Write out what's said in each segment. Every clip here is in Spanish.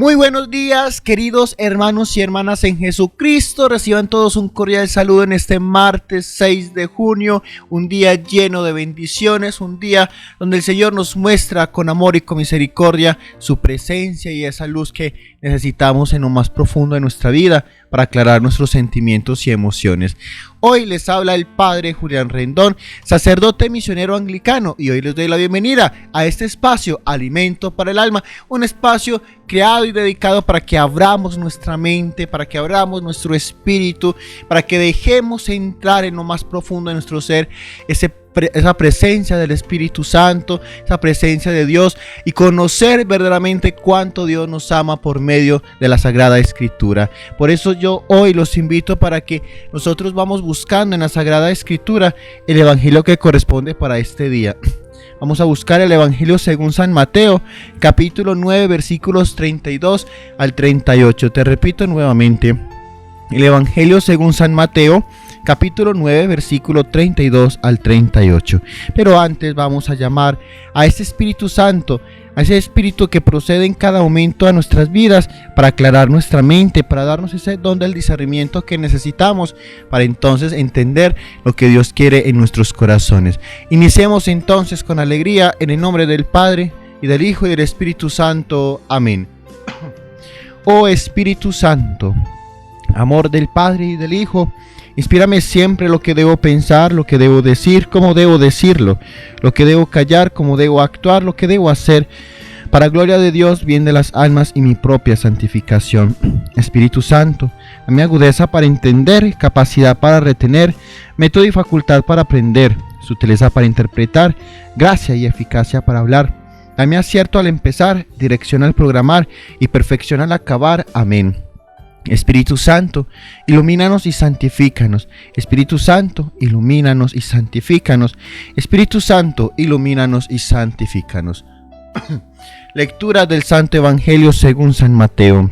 Muy buenos días, queridos hermanos y hermanas en Jesucristo. Reciban todos un cordial saludo en este martes 6 de junio, un día lleno de bendiciones, un día donde el Señor nos muestra con amor y con misericordia su presencia y esa luz que necesitamos en lo más profundo de nuestra vida para aclarar nuestros sentimientos y emociones. Hoy les habla el Padre Julián Rendón, sacerdote misionero anglicano, y hoy les doy la bienvenida a este espacio, Alimento para el Alma, un espacio creado y dedicado para que abramos nuestra mente, para que abramos nuestro espíritu, para que dejemos entrar en lo más profundo de nuestro ser esa presencia del Espíritu Santo, esa presencia de Dios, y conocer verdaderamente cuánto Dios nos ama por medio de la Sagrada Escritura. Por eso yo hoy los invito para que nosotros vamos buscando en la Sagrada Escritura el Evangelio que corresponde para este día. Vamos a buscar el Evangelio según San Mateo, capítulo 9, versículos 32 al 38. Te repito nuevamente, el Evangelio según San Mateo, capítulo 9, versículo 32 al 38. Pero antes vamos a llamar a ese Espíritu Santo, a ese Espíritu que procede en cada momento a nuestras vidas para aclarar nuestra mente, para darnos ese don del discernimiento que necesitamos para entonces entender lo que Dios quiere en nuestros corazones. Iniciemos entonces con alegría en el nombre del Padre y del Hijo y del Espíritu Santo. Amén. Oh Espíritu Santo, amor del Padre y del Hijo, inspírame siempre lo que debo pensar, lo que debo decir, cómo debo decirlo, lo que debo callar, cómo debo actuar, lo que debo hacer, para gloria de Dios, bien de las almas y mi propia santificación. Espíritu Santo, dame agudeza para entender, capacidad para retener, método y facultad para aprender, sutileza para interpretar, gracia y eficacia para hablar. Dame acierto al empezar, dirección al programar y perfección al acabar. Amén. Espíritu Santo, ilumínanos y santifícanos. Espíritu Santo, ilumínanos y santifícanos. Espíritu Santo, ilumínanos y santifícanos. Lectura del Santo Evangelio según San Mateo.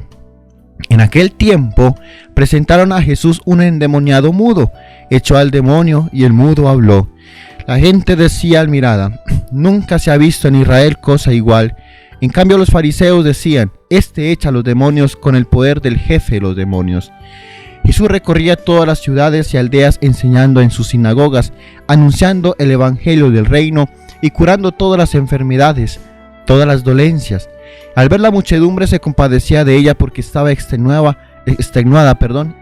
En aquel tiempo presentaron a Jesús un endemoniado mudo. Echó al demonio y el mudo habló. La gente decía al mirada: nunca se ha visto en Israel cosa igual. En cambio los fariseos decían: este echa a los demonios con el poder del jefe de los demonios. Jesús recorría todas las ciudades y aldeas enseñando en sus sinagogas, anunciando el evangelio del reino y curando todas las enfermedades, todas las dolencias. Al ver la muchedumbre se compadecía de ella porque estaba extenuada,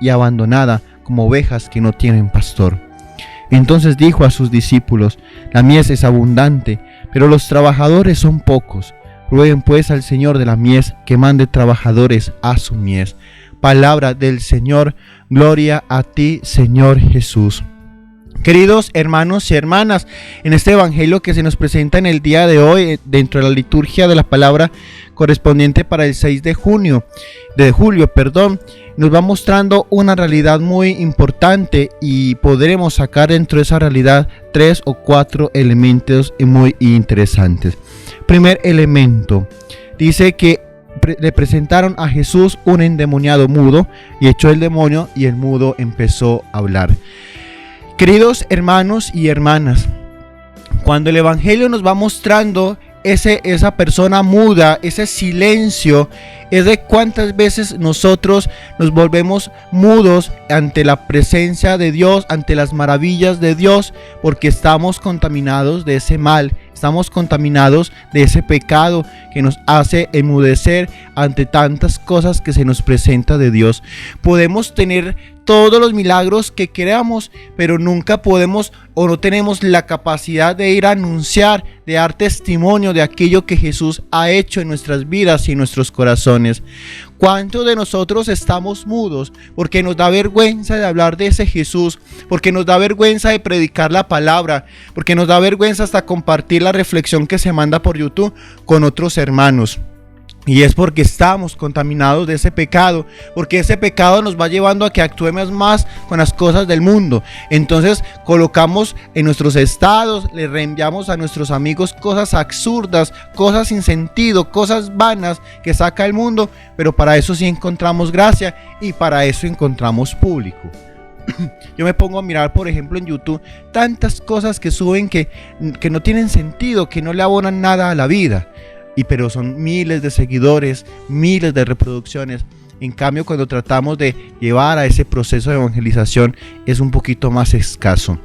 y abandonada como ovejas que no tienen pastor. Entonces dijo a sus discípulos: la mies es abundante, pero los trabajadores son pocos. Rueguen pues al Señor de la mies que mande trabajadores a su mies. Palabra del Señor, gloria a ti, Señor Jesús. Queridos hermanos y hermanas, en este evangelio que se nos presenta en el día de hoy, dentro de la liturgia de la palabra correspondiente para el 6 de julio, nos va mostrando una realidad muy importante y podremos sacar dentro de esa realidad 3 o 4 elementos muy interesantes. Primer elemento, dice que le presentaron a Jesús un endemoniado mudo y echó el demonio y el mudo empezó a hablar. Queridos hermanos y hermanas, cuando el evangelio nos va mostrando esa persona muda, ese silencio, es de cuántas veces nosotros nos volvemos mudos ante la presencia de Dios, ante las maravillas de Dios, porque estamos contaminados de ese mal, estamos contaminados de ese pecado que nos hace enmudecer ante tantas cosas que se nos presenta de Dios. Podemos tener todos los milagros que queramos, pero nunca podemos o no tenemos la capacidad de ir a anunciar, de dar testimonio de aquello que Jesús ha hecho en nuestras vidas y en nuestros corazones. ¿Cuántos de nosotros estamos mudos porque nos da vergüenza de hablar de ese Jesús? Porque nos da vergüenza de predicar la palabra, porque nos da vergüenza hasta compartir la reflexión que se manda por YouTube con otros hermanos. Y es porque estamos contaminados de ese pecado, porque ese pecado nos va llevando a que actuemos más con las cosas del mundo. Entonces colocamos en nuestros estados, le reenviamos a nuestros amigos cosas absurdas, cosas sin sentido, cosas vanas que saca el mundo, pero para eso sí encontramos gracia y para eso encontramos público. Yo me pongo a mirar, por ejemplo, en YouTube tantas cosas que suben que no tienen sentido, que no le abonan nada a la vida. pero son miles de seguidores, miles de reproducciones. En cambio, cuando tratamos de llevar a ese proceso de evangelización, es un poquito más escaso.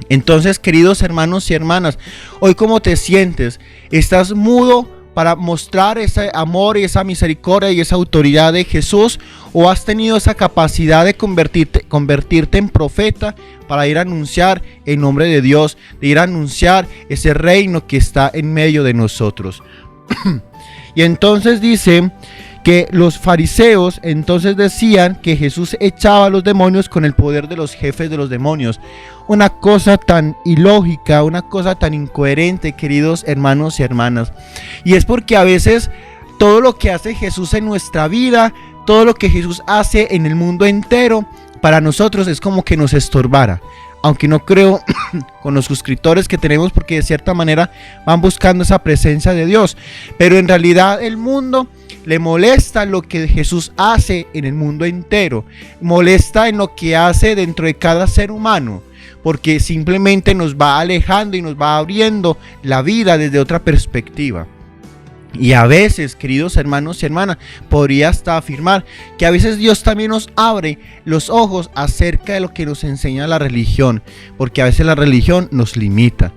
Entonces, queridos hermanos y hermanas, hoy, ¿cómo te sientes? ¿Estás mudo para mostrar ese amor y esa misericordia y esa autoridad de Jesús? ¿O has tenido esa capacidad de convertirte en profeta para ir a anunciar el nombre de Dios, de ir a anunciar ese reino que está en medio de nosotros? Y entonces dice que los fariseos entonces decían que Jesús echaba a los demonios con el poder de los jefes de los demonios. Una cosa tan ilógica, una cosa tan incoherente, queridos hermanos y hermanas. Y es porque a veces todo lo que hace Jesús en nuestra vida, todo lo que Jesús hace en el mundo entero, para nosotros es como que nos estorbara. Aunque no creo con los suscriptores que tenemos, porque de cierta manera van buscando esa presencia de Dios. Pero en realidad el mundo le molesta lo que Jesús hace en el mundo entero. Molesta en lo que hace dentro de cada ser humano, porque simplemente nos va alejando y nos va abriendo la vida desde otra perspectiva. Y a veces, queridos hermanos y hermanas, podría hasta afirmar que a veces Dios también nos abre los ojos acerca de lo que nos enseña la religión, porque a veces la religión nos limita.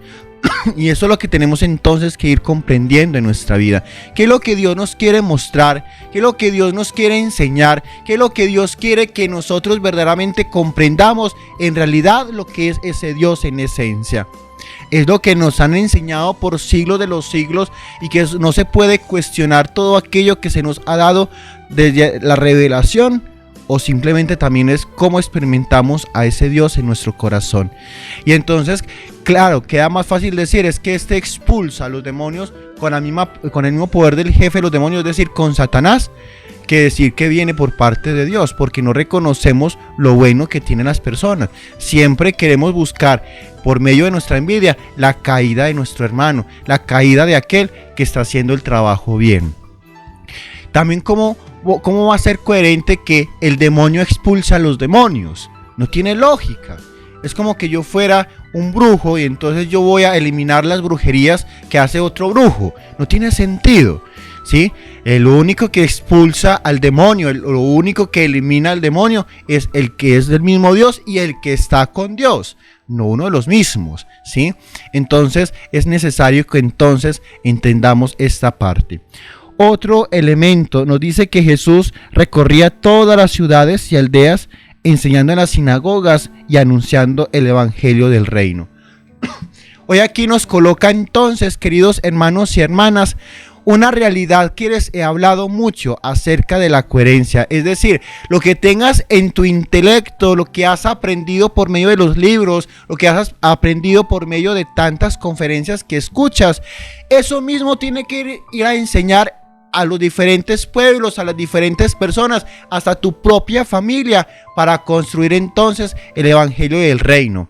Y eso es lo que tenemos entonces que ir comprendiendo en nuestra vida. ¿Qué es lo que Dios nos quiere mostrar? ¿Qué es lo que Dios nos quiere enseñar? ¿Qué es lo que Dios quiere que nosotros verdaderamente comprendamos en realidad lo que es ese Dios en esencia? Es lo que nos han enseñado por siglos de los siglos, y que no se puede cuestionar todo aquello que se nos ha dado desde la revelación, o simplemente también es cómo experimentamos a ese Dios en nuestro corazón. Y entonces, claro, queda más fácil decir es que este expulsa a los demonios con el mismo poder del jefe de los demonios, es decir, con Satanás, que decir que viene por parte de Dios, porque no reconocemos lo bueno que tienen las personas. Siempre queremos buscar, por medio de nuestra envidia, la caída de nuestro hermano, la caída de aquel que está haciendo el trabajo bien. También, ¿cómo va a ser coherente que el demonio expulsa a los demonios? No tiene lógica. Es como que yo fuera un brujo y entonces yo voy a eliminar las brujerías que hace otro brujo. No tiene sentido, ¿sí? El único que expulsa al demonio, lo único que elimina al demonio es el que es del mismo Dios y el que está con Dios, no uno de los mismos, ¿sí? Entonces es necesario que entonces entendamos esta parte. Otro elemento nos dice que Jesús recorría todas las ciudades y aldeas, enseñando en las sinagogas y anunciando el evangelio del reino. Hoy aquí nos coloca entonces, queridos hermanos y hermanas, una realidad que les he hablado mucho acerca de la coherencia. Es decir, lo que tengas en tu intelecto, lo que has aprendido por medio de los libros, lo que has aprendido por medio de tantas conferencias que escuchas, eso mismo tiene que ir a enseñar a los diferentes pueblos, a las diferentes personas, hasta tu propia familia, para construir entonces el evangelio del reino.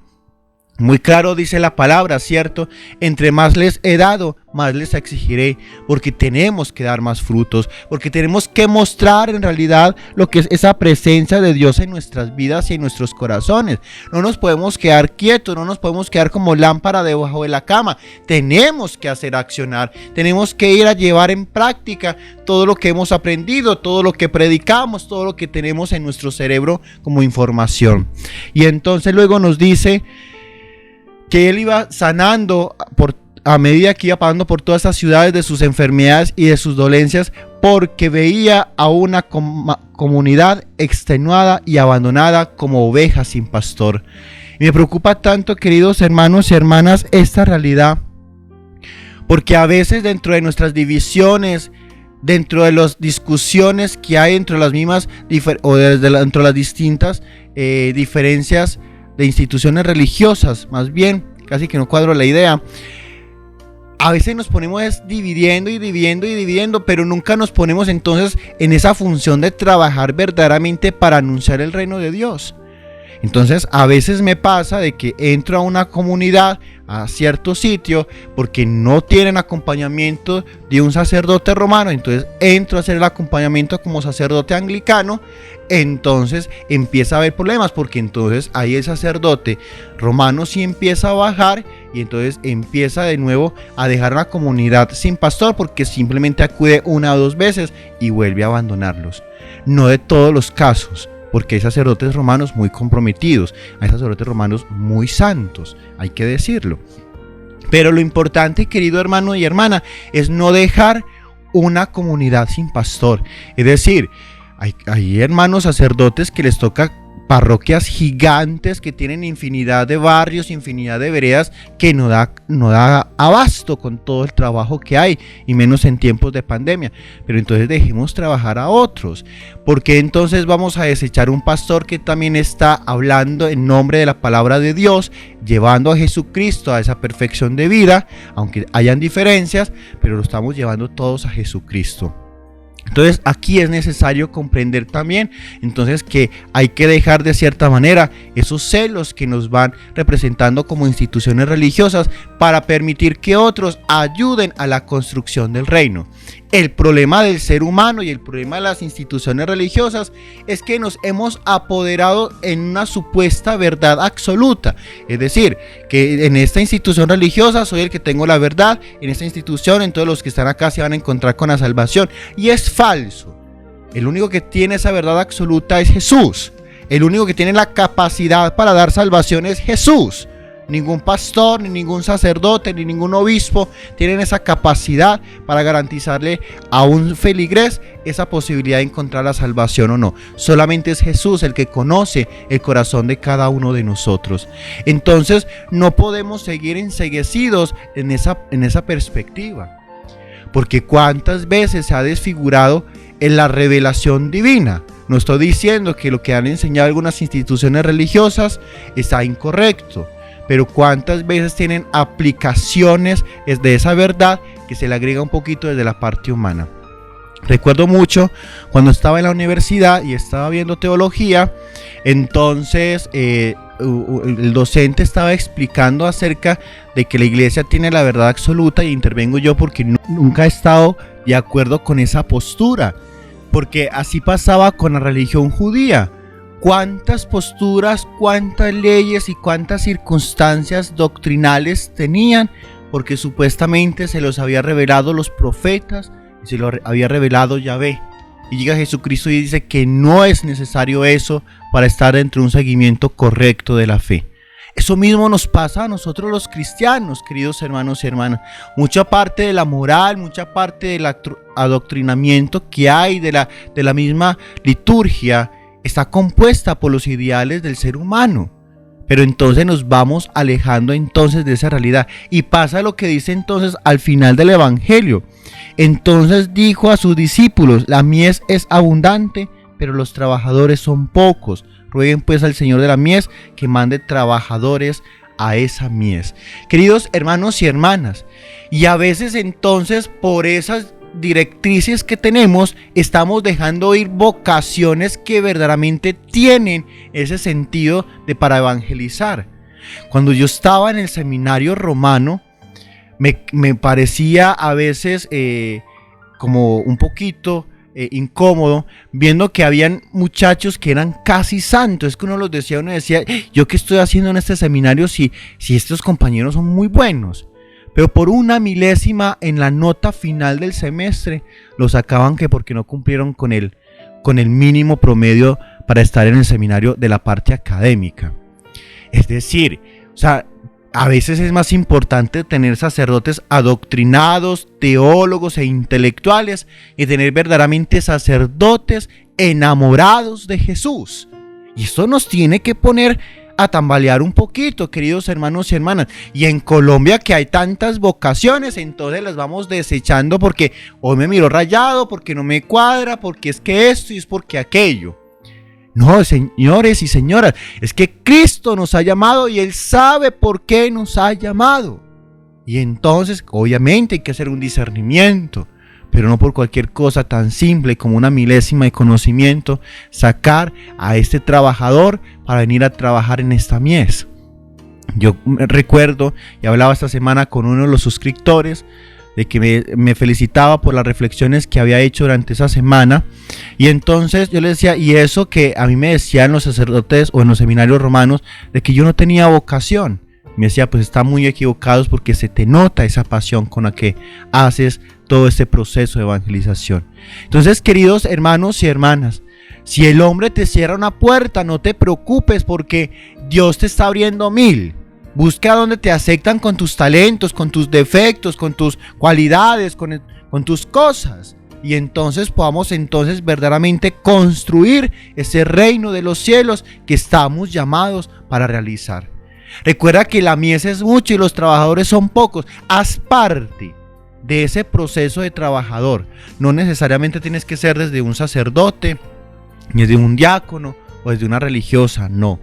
Muy claro dice la palabra, ¿cierto? Entre más les he dado, más les exigiré, porque tenemos que dar más frutos, porque tenemos que mostrar en realidad lo que es esa presencia de Dios en nuestras vidas y en nuestros corazones. No nos podemos quedar quietos, no nos podemos quedar como lámpara debajo de la cama. Tenemos que hacer accionar, tenemos que ir a llevar en práctica todo lo que hemos aprendido, todo lo que predicamos, todo lo que tenemos en nuestro cerebro como información. Y entonces luego nos dice que él iba sanando a medida que iba pasando por todas estas ciudades de sus enfermedades y de sus dolencias, porque veía a una comunidad extenuada y abandonada como ovejas sin pastor. Y me preocupa tanto, queridos hermanos y hermanas, esta realidad, porque a veces dentro de nuestras divisiones, dentro de las discusiones que hay entre las mismas dentro de las distintas diferencias de instituciones religiosas, más bien, casi que no cuadro la idea, a veces nos ponemos dividiendo, pero nunca nos ponemos entonces en esa función de trabajar verdaderamente para anunciar el reino de Dios. Entonces a veces me pasa de que entro a una comunidad, a cierto sitio, porque no tienen acompañamiento de un sacerdote romano, entonces entro a hacer el acompañamiento como sacerdote anglicano, entonces empieza a haber problemas, porque entonces ahí el sacerdote romano sí empieza a bajar y entonces empieza de nuevo a dejar una comunidad sin pastor, porque simplemente acude una o dos veces y vuelve a abandonarlos. No de todos los casos, porque hay sacerdotes romanos muy comprometidos, hay sacerdotes romanos muy santos, hay que decirlo. Pero lo importante, querido hermano y hermana, es no dejar una comunidad sin pastor. Es decir, hay hermanos sacerdotes que les toca parroquias gigantes que tienen infinidad de barrios, infinidad de veredas, que no da abasto con todo el trabajo que hay, y menos en tiempos de pandemia. Pero entonces dejemos trabajar a otros. Porque entonces vamos a desechar un pastor que también está hablando en nombre de la palabra de Dios, llevando a Jesucristo a esa perfección de vida, aunque hayan diferencias, pero lo estamos llevando todos a Jesucristo. Entonces aquí es necesario comprender también entonces que hay que dejar de cierta manera esos celos que nos van representando como instituciones religiosas para permitir que otros ayuden a la construcción del reino. El problema del ser humano y el problema de las instituciones religiosas es que nos hemos apoderado en una supuesta verdad absoluta. Es decir, que en esta institución religiosa soy el que tengo la verdad, en esta institución entonces los que están acá se van a encontrar con la salvación. Y es falso. El único que tiene esa verdad absoluta es Jesús. El único que tiene la capacidad para dar salvación es Jesús. Ningún pastor, ni ningún sacerdote, ni ningún obispo tienen esa capacidad para garantizarle a un feligrés esa posibilidad de encontrar la salvación o no. Solamente es Jesús el que conoce el corazón de cada uno de nosotros. Entonces no podemos seguir enceguecidos en esa perspectiva. Porque cuántas veces se ha desfigurado en la revelación divina. No estoy diciendo que lo que han enseñado algunas instituciones religiosas está incorrecto, pero cuántas veces tienen aplicaciones de esa verdad que se le agrega un poquito desde la parte humana. Recuerdo mucho cuando estaba en la universidad y estaba viendo teología, entonces el docente estaba explicando acerca de que la iglesia tiene la verdad absoluta, y intervengo yo porque nunca he estado de acuerdo con esa postura, porque así pasaba con la religión judía. Cuántas posturas, cuántas leyes y cuántas circunstancias doctrinales tenían, porque supuestamente se los había revelado los profetas y se lo había revelado Yahvé. Y llega Jesucristo y dice que no es necesario eso para estar dentro de un seguimiento correcto de la fe. Eso mismo nos pasa a nosotros los cristianos, queridos hermanos y hermanas. Mucha parte de la moral, mucha parte del adoctrinamiento que hay de la misma liturgia está compuesta por los ideales del ser humano. Pero entonces nos vamos alejando entonces de esa realidad. Y pasa lo que dice entonces al final del Evangelio. Entonces dijo a sus discípulos: la mies es abundante, pero los trabajadores son pocos. Rueguen pues al Señor de la mies que mande trabajadores a esa mies. Queridos hermanos y hermanas, y a veces entonces por esas directrices que tenemos estamos dejando ir vocaciones que verdaderamente tienen ese sentido de para evangelizar. Cuando yo estaba en el seminario romano me parecía a veces como un poquito incómodo viendo que habían muchachos que eran casi santos. Es que uno decía, yo qué estoy haciendo en este seminario si estos compañeros son muy buenos. Pero por una milésima en la nota final del semestre lo sacaban que porque no cumplieron con el mínimo promedio para estar en el seminario de la parte académica. Es decir, a veces es más importante tener sacerdotes adoctrinados, teólogos e intelectuales, y tener verdaderamente sacerdotes enamorados de Jesús. Y esto nos tiene que poner a tambalear un poquito, queridos hermanos y hermanas. Y en Colombia, que hay tantas vocaciones, entonces las vamos desechando porque hoy me miro rayado, porque no me cuadra, porque es que esto y es porque aquello. No, señores y señoras, es que Cristo nos ha llamado y Él sabe por qué nos ha llamado. Y entonces, obviamente, hay que hacer un discernimiento. pero no por cualquier cosa tan simple como una milésima de conocimiento, sacar a este trabajador para venir a trabajar en esta mies. Yo recuerdo y hablaba esta semana con uno de los suscriptores de que me felicitaba por las reflexiones que había hecho durante esa semana, y entonces yo le decía, y eso que a mí me decían los sacerdotes o en los seminarios romanos, de que yo no tenía vocación. Me decía, pues están muy equivocados porque se te nota esa pasión con la que haces todo este proceso de evangelización. Entonces, queridos hermanos y hermanas, si el hombre te cierra una puerta, no te preocupes porque Dios te está abriendo 1000. Busca donde te aceptan con tus talentos, con tus defectos, con tus cualidades, con tus cosas. Y entonces podamos verdaderamente construir ese reino de los cielos que estamos llamados para realizar. Recuerda que la mies es mucho y los trabajadores son pocos. Haz parte de ese proceso de trabajador. No necesariamente tienes que ser desde un sacerdote, ni desde un diácono o desde una religiosa, no.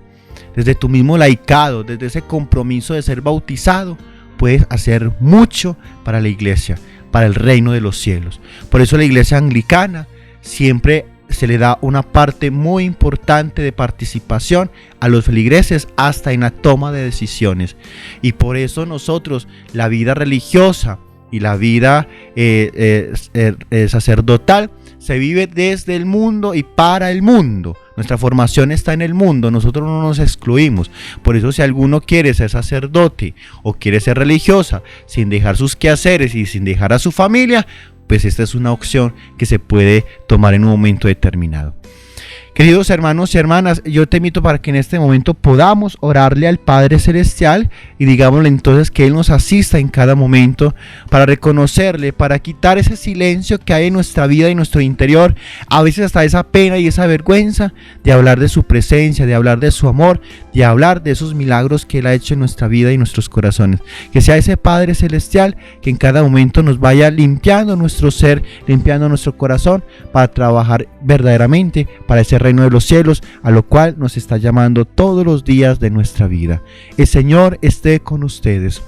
Desde tu mismo laicado, desde ese compromiso de ser bautizado, puedes hacer mucho para la iglesia, para el reino de los cielos. Por eso la iglesia anglicana siempre se le da una parte muy importante de participación a los feligreses hasta en la toma de decisiones. Y por eso nosotros, la vida religiosa y la vida sacerdotal se vive desde el mundo y para el mundo. Nuestra formación está en el mundo, nosotros no nos excluimos. Por eso si alguno quiere ser sacerdote o quiere ser religiosa sin dejar sus quehaceres y sin dejar a su familia, pues esta es una opción que se puede tomar en un momento determinado. Queridos hermanos y hermanas, yo te invito para que en este momento podamos orarle al Padre Celestial y digámosle entonces que Él nos asista en cada momento para reconocerle, para quitar ese silencio que hay en nuestra vida y en nuestro interior, a veces hasta esa pena y esa vergüenza de hablar de su presencia, de hablar de su amor, de hablar de esos milagros que Él ha hecho en nuestra vida y nuestros corazones. Que sea ese Padre Celestial que en cada momento nos vaya limpiando nuestro ser, limpiando nuestro corazón para trabajar verdaderamente para ese reino de los cielos, a lo cual nos está llamando todos los días de nuestra vida. El Señor esté con ustedes.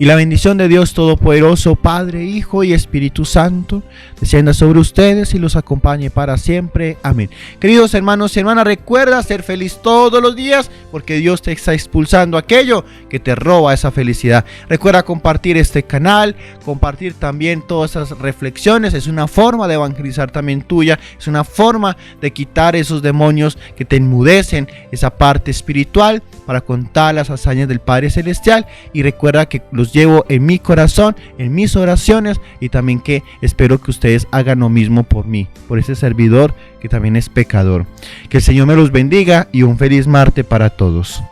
Y la bendición de Dios Todopoderoso, Padre, Hijo y Espíritu Santo, descienda sobre ustedes y los acompañe para siempre. Amén. Queridos hermanos y hermanas, recuerda ser feliz todos los días, porque Dios te está expulsando aquello que te roba esa felicidad. Recuerda compartir este canal, compartir también todas esas reflexiones. Es una forma de evangelizar también tuya, es una forma de quitar esos demonios que te enmudecen, esa parte espiritual, para contar las hazañas del Padre Celestial. Y recuerda que los llevo en mi corazón, en mis oraciones, y también que espero que ustedes hagan lo mismo por mí, por ese servidor que también es pecador. Que el Señor me los bendiga y un feliz martes para todos.